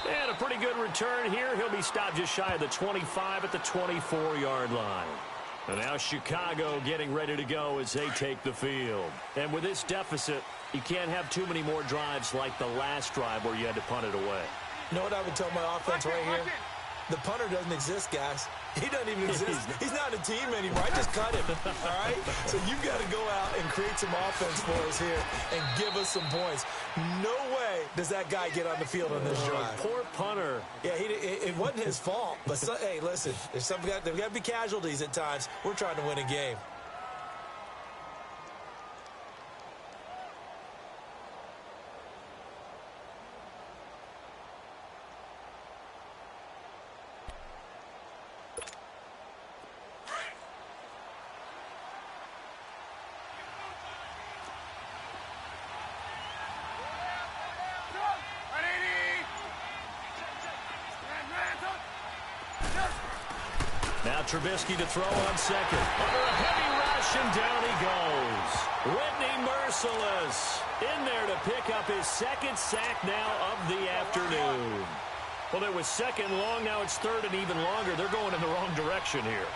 [SPEAKER 2] And a pretty good return here. He'll be stopped just shy of the 25 at the 24-yard line. And now Chicago getting ready to go as they take the field. And with this deficit, you can't have too many more drives like the last drive where you had to punt it away.
[SPEAKER 3] You know what I would tell my offense right here? The punter doesn't exist, guys. He doesn't even exist. He's not a team anymore. I just cut him, all right? So you've got to go out and create some offense for us here and give us some points. No way does that guy get on the field on this drive.
[SPEAKER 2] Poor punter.
[SPEAKER 3] Yeah, it wasn't his fault. But, hey, listen, there's got to be casualties at times. We're trying to win a game.
[SPEAKER 2] Now Trubisky to throw on second. Under a heavy rush, and down he goes. Whitney Merciless in there to pick up his second sack now of the afternoon. Well, it was second long. Now it's third and even longer. They're going in the wrong direction here.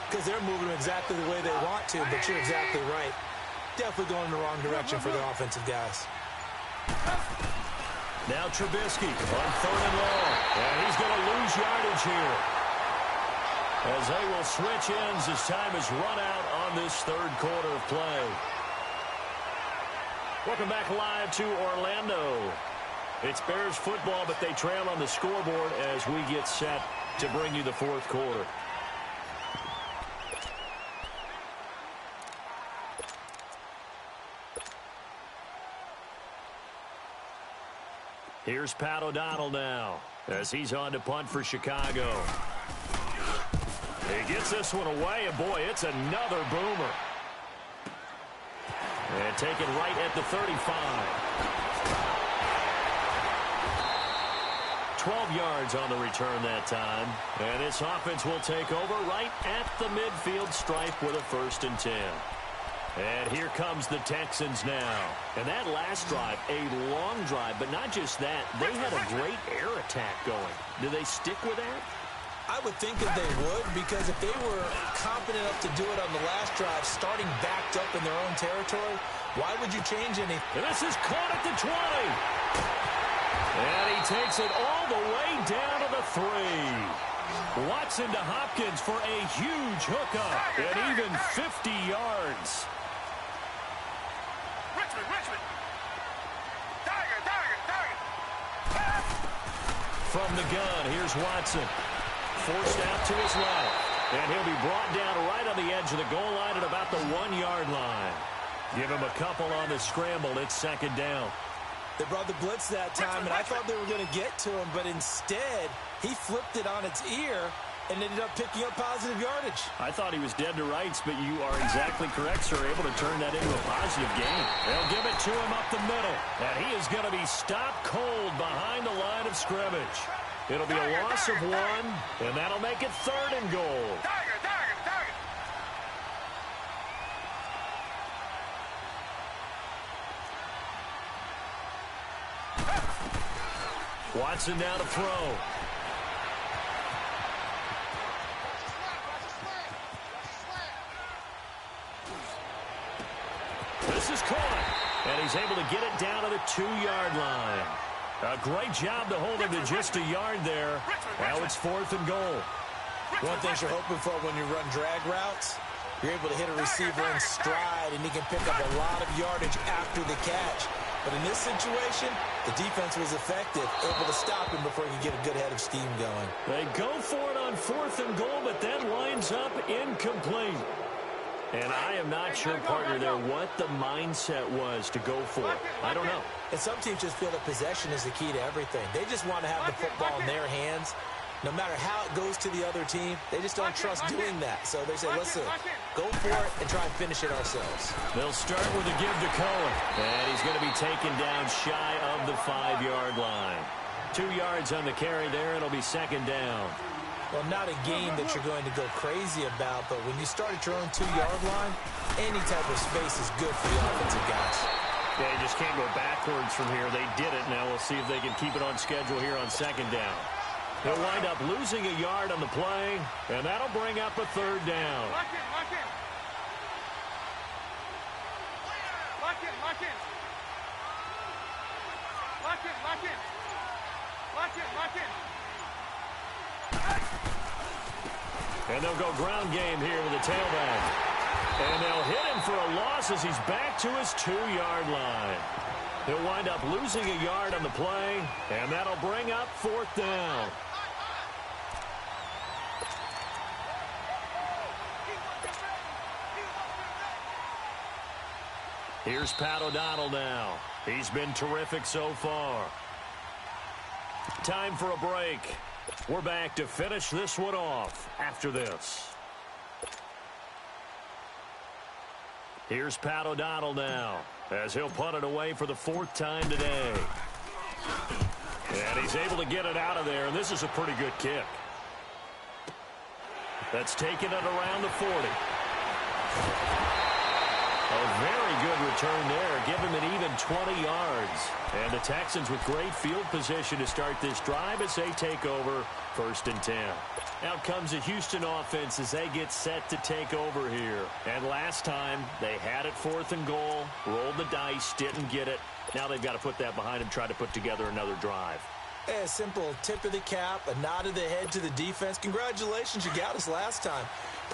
[SPEAKER 3] Because they're moving exactly the way they want to, but you're exactly right. Definitely going in the wrong direction for the offensive guys.
[SPEAKER 2] Now Trubisky on third and long. And he's going to lose yardage here, as they will switch ends as time is run out on this third quarter of play. Welcome back live to Orlando. It's Bears football, but they trail on the scoreboard as we get set to bring you the fourth quarter. Here's Pat O'Donnell now as he's on to punt for Chicago. He gets this one away, and boy, it's another boomer. And taken right at the 35. 12 yards on the return that time. And this offense will take over right at the midfield stripe with a 1st and 10. And here comes the Texans now. And that last drive, a long drive, but not just that. They had a great air attack going. Do they stick with that?
[SPEAKER 3] I would think that they would, because if they were confident enough to do it on the last drive, starting backed up in their own territory, why would you change anything?
[SPEAKER 2] And this is caught at the 20. And he takes it all the way down to the 3. Watson to Hopkins for a huge hookup and even 50 yards.
[SPEAKER 4] Richmond. Tiger.
[SPEAKER 2] From the gun, here's Watson. Forced out to his left. And he'll be brought down right on the edge of the goal line at about the 1-yard line. Give him a couple on the scramble. It's second down.
[SPEAKER 3] They brought the blitz that time, and I thought they were going to get to him, but instead, he flipped it on its ear and ended up picking up positive yardage.
[SPEAKER 2] I thought he was dead to rights, but you are exactly correct, sir. Able to turn that into a positive gain. They'll give it to him up the middle, and he is going to be stopped cold behind the line of scrimmage. It'll be a loss of 1, and that'll make it 3rd and goal.
[SPEAKER 4] Tiger.
[SPEAKER 2] Watson now to throw. This is caught, and he's able to get it down to the 2-yard line. A great job to hold him to just a yard there. Now it's 4th and goal.
[SPEAKER 3] One thing you're hoping for when you run drag routes, you're able to hit a receiver in stride, and he can pick up a lot of yardage after the catch. But in this situation, the defense was effective, able to stop him before he could get a good head of steam going.
[SPEAKER 2] They go for it on 4th and goal, but that winds up incomplete. And I am not sure, partner, there what the mindset was to go for it. I don't know.
[SPEAKER 3] And some teams just feel that possession is the key to everything. They just want to have the football in their hands. No matter how it goes to the other team, they just don't trust doing that. So they say, listen, go for it and try and finish it ourselves.
[SPEAKER 2] They'll start with a give to Cohen. And he's going to be taken down shy of the 5-yard line. 2 yards on the carry there. It'll be second down.
[SPEAKER 3] Well, not a game that you're going to go crazy about, but when you start at your own 2-yard line, any type of space is good for the offensive guys.
[SPEAKER 2] Yeah, you just can't go backwards from here. They did it. Now we'll see if they can keep it on schedule here on 2nd down. He'll wind up losing a yard on the play, and that'll bring up a 3rd down.
[SPEAKER 4] Lock in, lock in. Lock in, lock in. Lock in, lock in. Lock in, lock in.
[SPEAKER 2] And they'll go ground game here with the tailback. And they'll hit him for a loss as he's back to his 2-yard line. He'll wind up losing a yard on the play, and that'll bring up 4th down. Here's Pat O'Donnell now. He's been terrific so far. Time for a break. We're back to finish this one off after this. Here's Pat O'Donnell now as he'll punt it away for the 4th time today. And he's able to get it out of there, and this is a pretty good kick. That's taking it around the 40. A very good return there. Give him an even 20 yards. And the Texans with great field position to start this drive as they take over 1st and 10. Out comes the Houston offense as they get set to take over here. And last time, they had it 4th and goal, rolled the dice, didn't get it. Now they've got to put that behind them, try to put together another drive.
[SPEAKER 3] A simple tip of the cap, a nod of the head to the defense. Congratulations, you got us last time.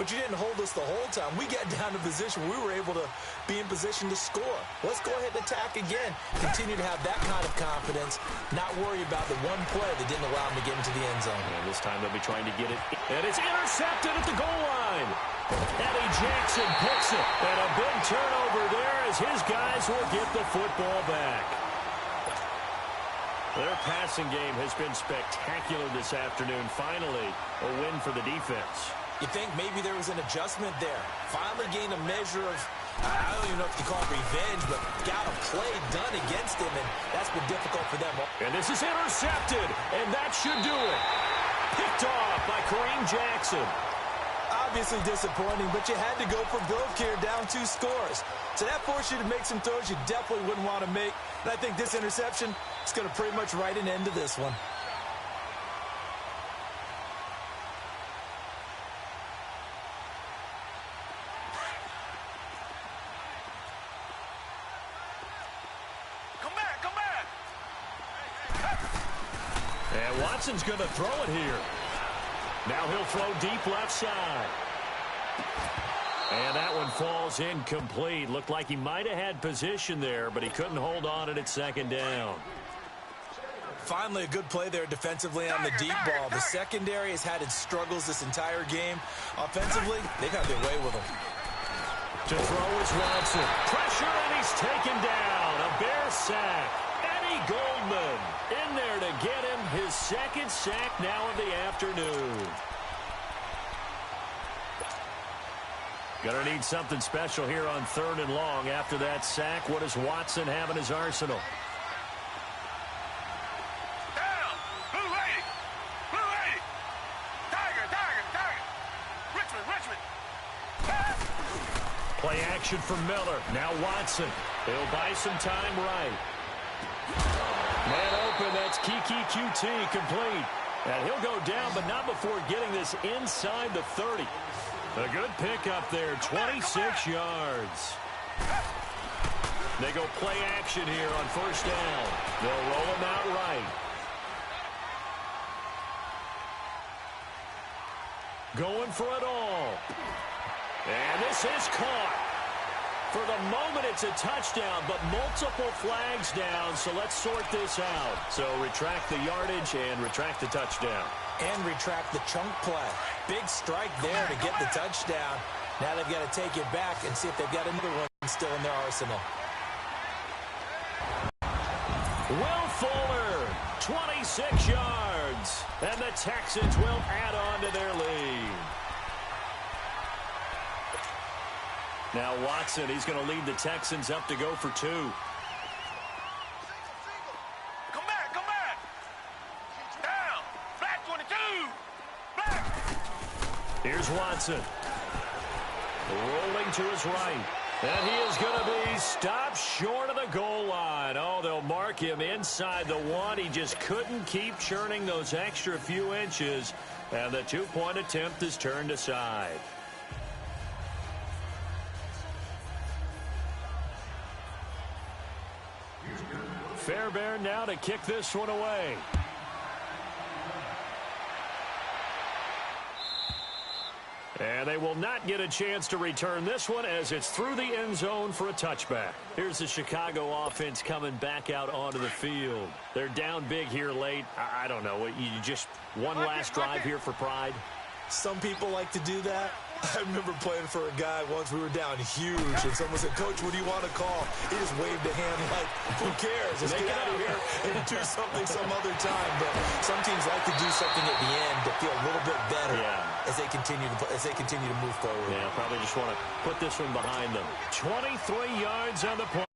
[SPEAKER 3] But you didn't hold us the whole time. We got down to position. We were able to be in position to score. Let's go ahead and attack again. Continue to have that kind of confidence. Not worry about the one play that didn't allow them to get into the end zone.
[SPEAKER 2] And this time they'll be trying to get it. And it's intercepted at the goal line. Eddie Jackson picks it. And a big turnover there as his guys will get the football back. Their passing game has been spectacular this afternoon. Finally, a win for the defense.
[SPEAKER 3] You think maybe there was an adjustment there. Finally gained a measure of, I don't even know if you call it revenge, but got a play done against him, and that's been difficult for them.
[SPEAKER 2] And this is intercepted, and that should do it. Picked off by Kareem Jackson.
[SPEAKER 3] Obviously disappointing, but you had to go for broke here, down 2 scores. So that forced you to make some throws you definitely wouldn't want to make. And I think this interception is going to pretty much write an end to this one.
[SPEAKER 2] And Watson's going to throw it here. Now he'll throw deep left side. And that one falls incomplete. Looked like he might have had position there, but he couldn't hold on it at 2nd down.
[SPEAKER 3] Finally, a good play there defensively on the deep ball. The secondary has had its struggles this entire game. Offensively, they've had their way with them.
[SPEAKER 2] To throw is Watson. Pressure, and he's taken down. A Bear sack. Eddie Goldman in there to get him his 2nd sack now of the afternoon. Gonna need something special here on 3rd and long. After that sack, what does Watson have in his arsenal?
[SPEAKER 4] Down! Blue lady! Blue lady! Tiger, tiger, tiger! Richmond, Richmond!
[SPEAKER 2] Play action from Miller. Now Watson. He'll buy some time right. Man open, that's Kiki QT complete. And he'll go down, but not before getting this inside the 30. A good pickup there, 26 yards. They go play action here on 1st down. They'll roll him out right. Going for it all. And this is caught. For the moment, it's a touchdown, but multiple flags down, so let's sort this out. So retract the yardage and retract the touchdown.
[SPEAKER 3] And retract the chunk play. Big strike there to get the touchdown. Now they've got to take it back and see if they've got another one still in their arsenal.
[SPEAKER 2] Will Fuller, 26 yards. And the Texans will add on to their lead. Now Watson, he's going to lead the Texans up to go for 2.
[SPEAKER 4] Come back, come back! Down! Black 22! Black!
[SPEAKER 2] Here's Watson. Rolling to his right. And he is going to be stopped short of the goal line. Oh, they'll mark him inside the 1. He just couldn't keep churning those extra few inches. And the two-point attempt is turned aside. Fairbairn now to kick this one away. And they will not get a chance to return this one as it's through the end zone for a touchback. Here's the Chicago offense coming back out onto the field. They're down big here late. I don't know. You just one last drive here for pride?
[SPEAKER 3] Some people like to do that. I remember playing for a guy once. We were down huge, and someone said, "Coach, what do you want to call?" He just waved a hand like, "Who cares? Let's get out of here and do something some other time." But some teams like to do something at the end to feel a little bit better as they continue to move forward.
[SPEAKER 2] Yeah, probably just want to put this one behind them. 23 yards on the play.